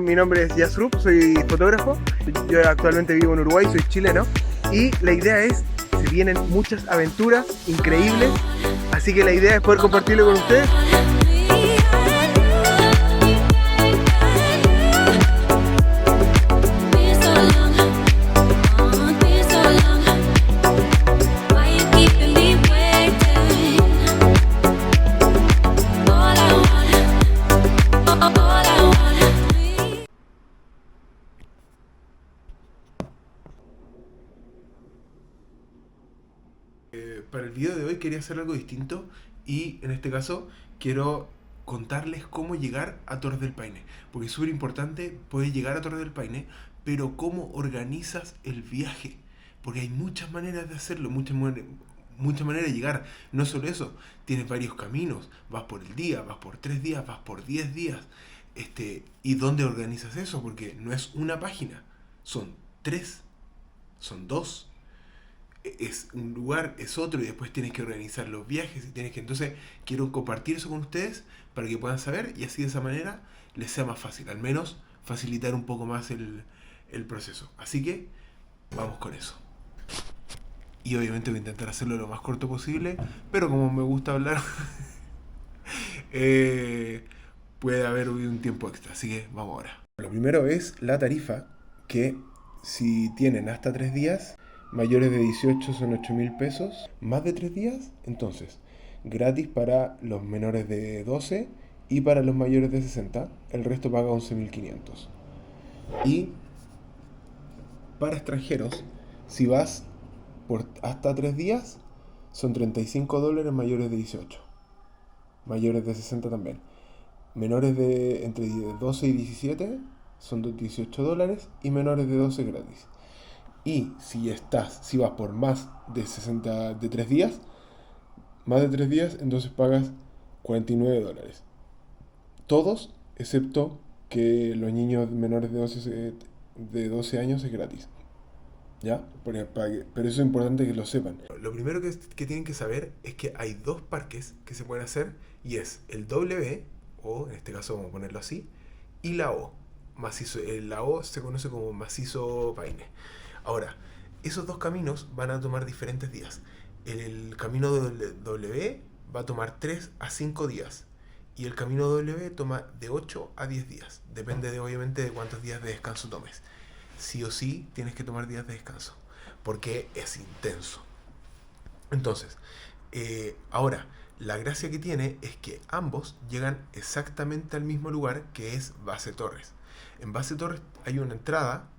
Mi nombre es Yasrup, soy fotógrafo. Yo actualmente vivo en Uruguay, soy chileno. Y la idea es, se vienen muchas aventuras increíbles. Así que la idea es poder compartirlo con ustedes. Para el video de hoy quería hacer algo distinto y en este caso quiero contarles cómo llegar a Torres del Paine, porque es súper importante poder llegar a Torres del Paine, pero cómo organizas el viaje, porque hay muchas maneras de hacerlo, muchas maneras de llegar. No solo eso, tienes varios caminos, vas por el día, vas por 3 días, vas por 10 días. ¿Y dónde organizas eso? Porque no es una página, son 3, son 2, es un lugar, es otro, y después tienes que organizar los viajes y tienes que... Entonces quiero compartir eso con ustedes para que puedan saber y así de esa manera les sea más fácil, al menos facilitar un poco más el proceso. Así que vamos con eso. Y obviamente voy a intentar hacerlo lo más corto posible, pero como me gusta hablar, puede haber un tiempo extra, así que vamos ahora. Lo primero es la tarifa, que si tienen hasta 3 días, mayores de 18 son 8.000 pesos, más de 3 días, entonces, gratis para los menores de 12 y para los mayores de 60, el resto paga 11.500. Y para extranjeros, si vas por hasta 3 días, son $35 mayores de 18, mayores de 60 también. Menores de entre 12 y 17 son $18 y menores de 12 gratis. Y si vas por más de 60, de 3 días, más de 3 días, entonces pagas $49. Todos, excepto que los niños menores de 12 años es gratis. ¿Ya? Pero eso es importante que lo sepan. Lo primero que tienen que saber es que hay 2 parques que se pueden hacer, y es el W, o en este caso vamos a ponerlo así, y la O. Macizo, la O se conoce como Macizo Paine. Ahora, esos 2 caminos van a tomar diferentes días. El camino W va a tomar 3 a 5 días. Y el camino W toma de 8 a 10 días. Depende obviamente de cuántos días de descanso tomes. Sí o sí tienes que tomar días de descanso, porque es intenso. Entonces, ahora, la gracia que tiene es que ambos llegan exactamente al mismo lugar, que es Base Torres. En Base Torres hay una entrada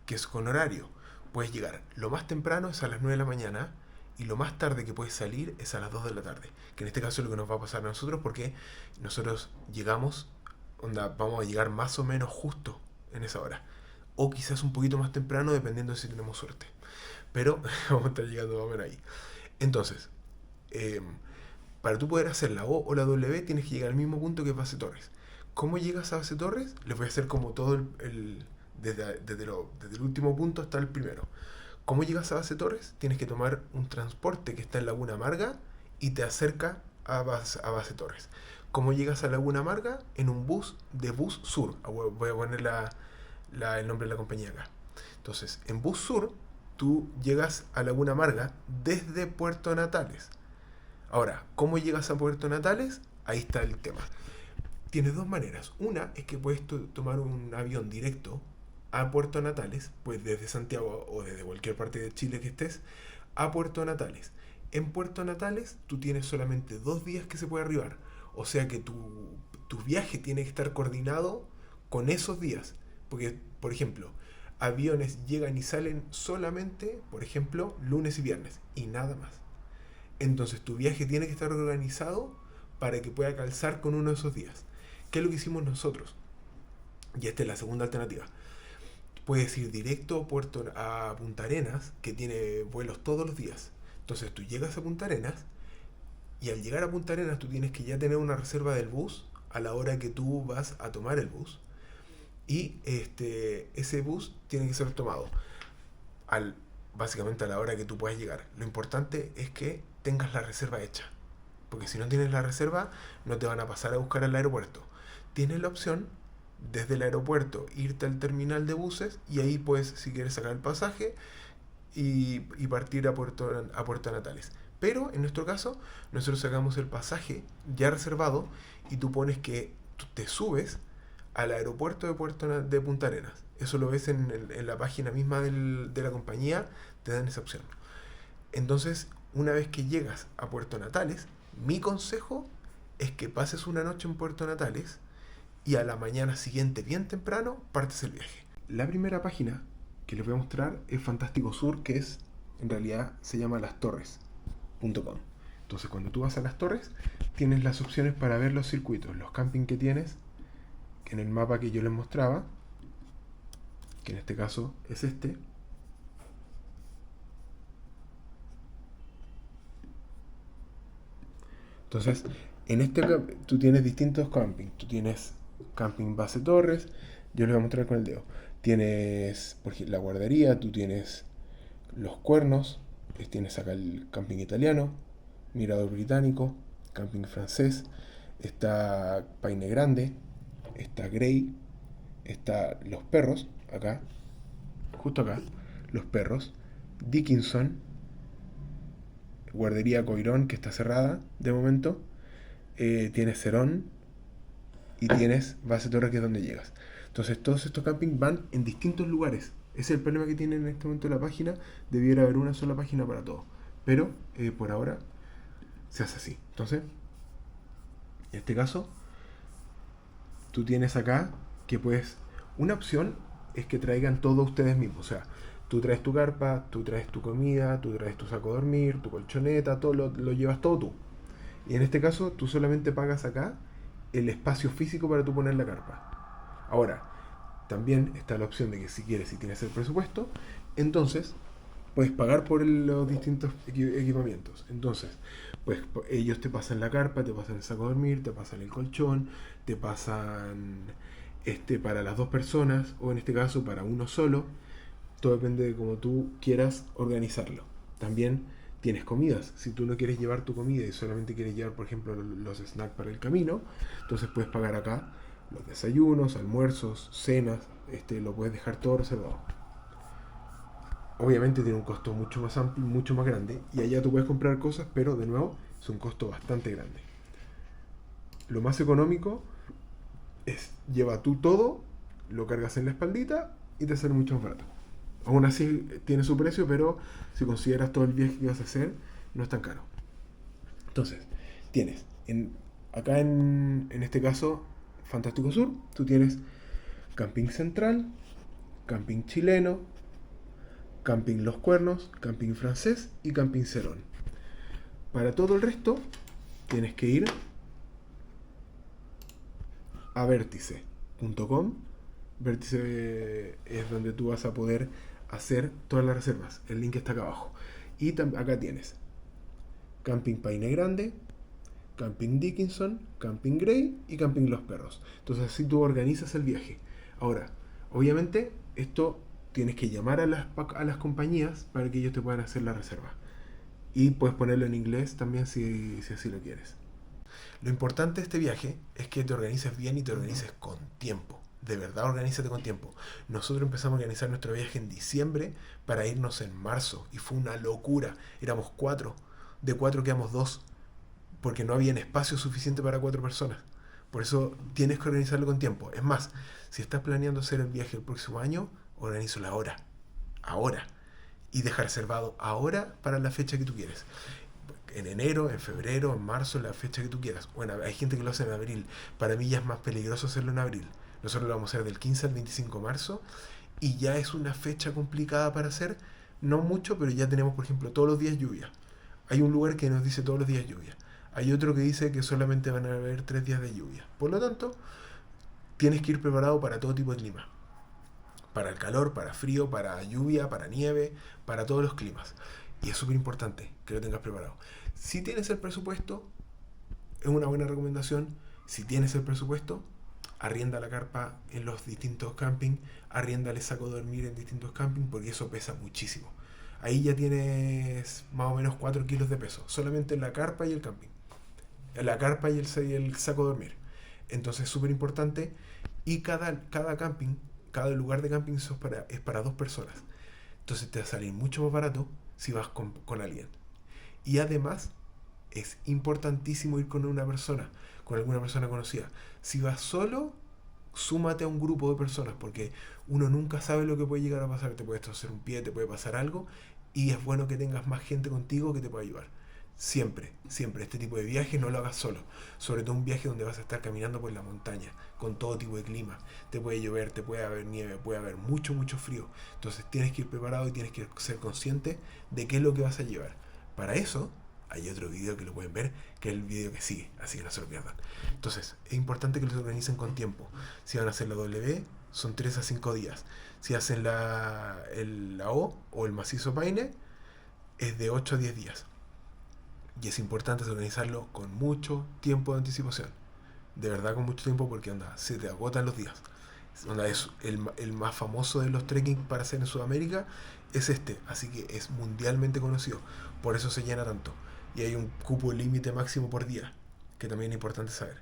que es con horario. Puedes llegar, lo más temprano es a las 9 de la mañana y lo más tarde que puedes salir es a las 2 de la tarde. Que en este caso es lo que nos va a pasar a nosotros, porque nosotros llegamos, vamos a llegar más o menos justo en esa hora. O quizás un poquito más temprano, dependiendo de si tenemos suerte. Pero vamos a estar llegando más o menos ahí. Entonces, para tú poder hacer la O o la W, tienes que llegar al mismo punto que es Base Torres. ¿Cómo llegas a Base Torres? Les voy a hacer como todo desde el último punto hasta el primero. ¿Cómo llegas a Base Torres? Tienes que tomar un transporte que está en Laguna Amarga y te acerca a Base Torres. ¿Cómo llegas a Laguna Amarga? En un bus de Bus Sur. Voy a poner el nombre de la compañía acá. Entonces, en Bus Sur, tú llegas a Laguna Amarga desde Puerto Natales. Ahora, ¿cómo llegas a Puerto Natales? Ahí está el tema. Tienes 2 maneras. Una es que puedes tomar un avión directo a Puerto Natales, pues desde Santiago o desde cualquier parte de Chile que estés, a Puerto Natales. En Puerto Natales tú tienes solamente 2 días que se puede arribar. O sea que tu viaje tiene que estar coordinado con esos días. Porque, por ejemplo, aviones llegan y salen solamente, por ejemplo, lunes y viernes, y nada más. Entonces tu viaje tiene que estar organizado para que pueda calzar con uno de esos días. ¿Qué es lo que hicimos nosotros? Y esta es la segunda alternativa. Puedes ir directo a Punta Arenas, que tiene vuelos todos los días. Entonces tú llegas a Punta Arenas, y al llegar a Punta Arenas tú tienes que ya tener una reserva del bus a la hora que tú vas a tomar el bus. Y ese bus tiene que ser tomado básicamente a la hora que tú puedas llegar. Lo importante es que tengas la reserva hecha, porque si no tienes la reserva no te van a pasar a buscar al aeropuerto. Tienes la opción desde el aeropuerto irte al terminal de buses y ahí puedes, si quieres, sacar el pasaje y partir a Puerto Natales. Pero en nuestro caso, nosotros sacamos el pasaje ya reservado y tú pones que tú te subes al aeropuerto de Punta Arenas. Eso lo ves en la página misma de la compañía, te dan esa opción. Entonces, una vez que llegas a Puerto Natales, mi consejo es que pases una noche en Puerto Natales y a la mañana siguiente, bien temprano, partes el viaje. La primera página que les voy a mostrar es Fantástico Sur, que es, en realidad, se llama lastorres.com. Entonces, cuando tú vas a Las Torres, tienes las opciones para ver los circuitos, los campings que tienes, que en el mapa que yo les mostraba, que en este caso es este. Entonces, en este tú tienes distintos campings. Tú tienes camping Base Torres, yo les voy a mostrar con el dedo. Tienes, por ejemplo, la guardería, tú tienes los Cuernos, tienes acá el camping italiano, Mirador británico, camping francés, está Paine Grande, está Grey, está Los Perros, acá, justo acá, Los Perros, Dickinson, guardería Coirón, que está cerrada de momento, tienes Cerón y tienes Base Torres, que es donde llegas. Entonces todos estos campings van en distintos lugares. Ese es el problema que tiene en este momento la página. Debiera haber una sola página para todo, pero por ahora se hace así. Entonces, en este caso, tú tienes acá que puedes, una opción es que traigan todo ustedes mismos. O sea, tú traes tu carpa, tú traes tu comida, tú traes tu saco de dormir, tu colchoneta, todo lo llevas todo tú. Y en este caso, tú solamente pagas acá el espacio físico para tú poner la carpa. Ahora, también está la opción de que si quieres, si tienes el presupuesto, entonces puedes pagar por los distintos equipamientos. Entonces, pues ellos te pasan la carpa, te pasan el saco de dormir, te pasan el colchón, te pasan para las dos personas, o en este caso para uno solo. Todo depende de cómo tú quieras organizarlo. También tienes comidas. Si tú no quieres llevar tu comida y solamente quieres llevar, por ejemplo, los snacks para el camino, entonces puedes pagar acá los desayunos, almuerzos, cenas, lo puedes dejar todo reservado. Obviamente tiene un costo mucho más amplio, mucho más grande, y allá tú puedes comprar cosas, pero de nuevo es un costo bastante grande. Lo más económico es lleva tú todo, lo cargas en la espaldita y te sale mucho más barato. Aún así tiene su precio, pero si consideras todo el viaje que vas a hacer, no es tan caro. Entonces, tienes acá en este caso Fantástico Sur, tú tienes camping central, camping chileno, camping Los Cuernos, camping francés y camping Cerón. Para todo el resto tienes que ir a vértice.com. Vértice es donde tú vas a poder hacer todas las reservas. El link está acá abajo. Y acá tienes camping Paine Grande, camping Dickinson, camping Grey y camping Los Perros. Entonces así tú organizas el viaje. Ahora, obviamente esto tienes que llamar a las compañías para que ellos te puedan hacer la reserva. Y puedes ponerlo en inglés también si así lo quieres. Lo importante de este viaje es que te organices bien y te organices con tiempo. De verdad, organízate con tiempo. Nosotros empezamos a organizar nuestro viaje en diciembre para irnos en marzo. Y fue una locura. Éramos 4. De 4 quedamos 2. Porque no había espacio suficiente para 4 personas. Por eso tienes que organizarlo con tiempo. Es más, si estás planeando hacer el viaje el próximo año, organízalo ahora. Y deja reservado ahora para la fecha que tú quieres. En enero, en febrero, en marzo, la fecha que tú quieras. Bueno, hay gente que lo hace en abril. Para mí ya es más peligroso hacerlo en abril. Nosotros lo vamos a hacer del 15 al 25 de marzo. Y ya es una fecha complicada para hacer. No mucho, pero ya tenemos, por ejemplo, todos los días lluvia. Hay un lugar que nos dice todos los días lluvia. Hay otro que dice que solamente van a haber 3 días de lluvia. Por lo tanto, tienes que ir preparado para todo tipo de clima. Para el calor, para frío, para lluvia, para nieve, para todos los climas. Y es súper importante que lo tengas preparado. Si tienes el presupuesto, es una buena recomendación. Si tienes el presupuesto, arrienda la carpa en los distintos campings, arrienda el saco de dormir en distintos campings, porque eso pesa muchísimo. Ahí ya tienes más o menos 4 kilos de peso, solamente en la carpa y el camping. La carpa y el saco de dormir. Entonces es súper importante Y cada camping, cada lugar de camping es para 2 personas. Entonces te va a salir mucho más barato si vas con alguien. Y además es importantísimo ir con una persona, con alguna persona conocida. Si vas solo, súmate a un grupo de personas, porque uno nunca sabe lo que puede llegar a pasar. Te puede torcer un pie, te puede pasar algo, y es bueno que tengas más gente contigo que te pueda ayudar. Siempre, siempre, este tipo de viaje no lo hagas solo. Sobre todo un viaje donde vas a estar caminando por la montaña, con todo tipo de clima. Te puede llover, te puede haber nieve, puede haber mucho, mucho frío. Entonces tienes que ir preparado y tienes que ser consciente de qué es lo que vas a llevar. Para eso hay otro video que lo pueden ver, que es el video que sigue, así que no se lo pierdan. Entonces, es importante que los organicen con tiempo. Si van a hacer la W, son 3 a 5 días. Si hacen la O o el macizo Paine, es de 8 a 10 días. Y es importante organizarlo con mucho tiempo de anticipación. De verdad con mucho tiempo, porque se te agotan los días. Es el más famoso de los trekking para hacer en Sudamérica es este, así que es mundialmente conocido. Por eso se llena tanto. Y hay un cupo límite máximo por día, que también es importante saber.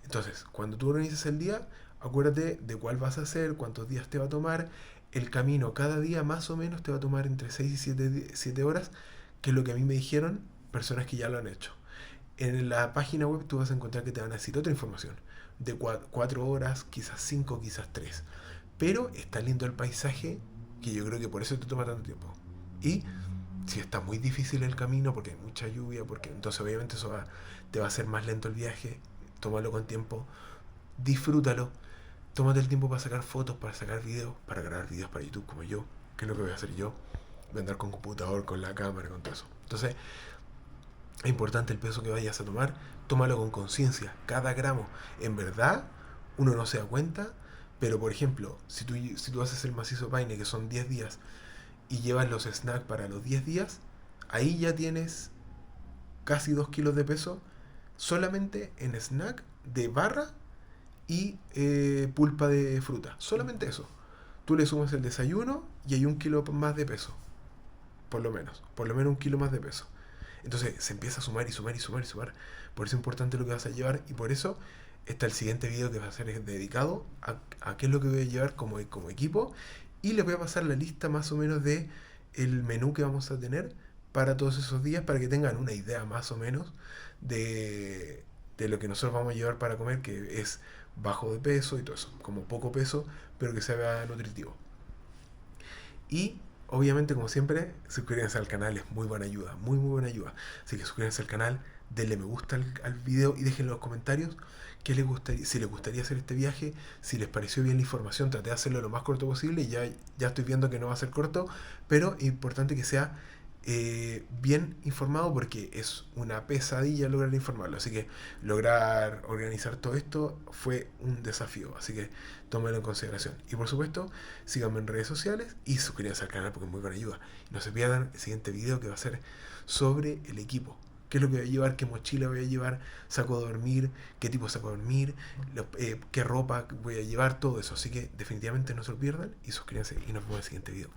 Entonces, cuando tú organizas el día, acuérdate de cuál vas a hacer, cuántos días te va a tomar. El camino cada día más o menos te va a tomar entre 6 y 7 horas, que es lo que a mí me dijeron personas que ya lo han hecho. En la página web tú vas a encontrar que te van a decir otra información, de 4 horas, quizás 5, quizás 3. Pero está lindo el paisaje, que yo creo que por eso te toma tanto tiempo. Y si está muy difícil el camino, porque hay mucha lluvia, porque entonces obviamente eso te va a hacer más lento el viaje. Tómalo con tiempo, disfrútalo, tómate el tiempo para sacar fotos, para sacar videos, para grabar videos para YouTube como yo, que es lo que voy a hacer yo. Voy a andar con computador, con la cámara, con todo eso. Entonces, es importante el peso que vayas a tomar, tómalo con conciencia, cada gramo. En verdad, uno no se da cuenta, pero por ejemplo, si tú haces el macizo Paine, que son 10 días, y llevas los snacks para los 10 días, ahí ya tienes casi 2 kilos de peso solamente en snack de barra y pulpa de fruta. Solamente eso. Tú le sumas el desayuno y hay 1 kilo más de peso. Por lo menos 1 kilo más de peso. Entonces se empieza a sumar y sumar y sumar y sumar. Por eso es importante lo que vas a llevar, y por eso está el siguiente video que va a ser dedicado a qué es lo que voy a llevar como equipo. Y les voy a pasar la lista más o menos de el menú que vamos a tener para todos esos días, para que tengan una idea más o menos de lo que nosotros vamos a llevar para comer, que es bajo de peso y todo eso, como poco peso, pero que sea nutritivo. Y obviamente, como siempre, suscríbanse al canal, es muy buena ayuda, muy muy buena ayuda. Así que suscríbanse al canal, denle me gusta al video y dejen en los comentarios qué les gustaría, si les gustaría hacer este viaje, si les pareció bien la información. Traté de hacerlo lo más corto posible y ya estoy viendo que no va a ser corto, pero es importante que sea bien informado, porque es una pesadilla lograr informarlo. Así que lograr organizar todo esto fue un desafío, así que tómenlo en consideración. Y por supuesto, síganme en redes sociales y suscríbanse al canal, porque es muy buena ayuda. Y no se pierdan el siguiente video, que va a ser sobre el equipo. ¿Qué es lo que voy a llevar? ¿Qué mochila voy a llevar? ¿Saco de dormir? ¿Qué tipo de saco de dormir? ¿Qué ropa voy a llevar? Todo eso. Así que definitivamente no se lo pierdan y suscríbanse, y nos vemos en el siguiente video.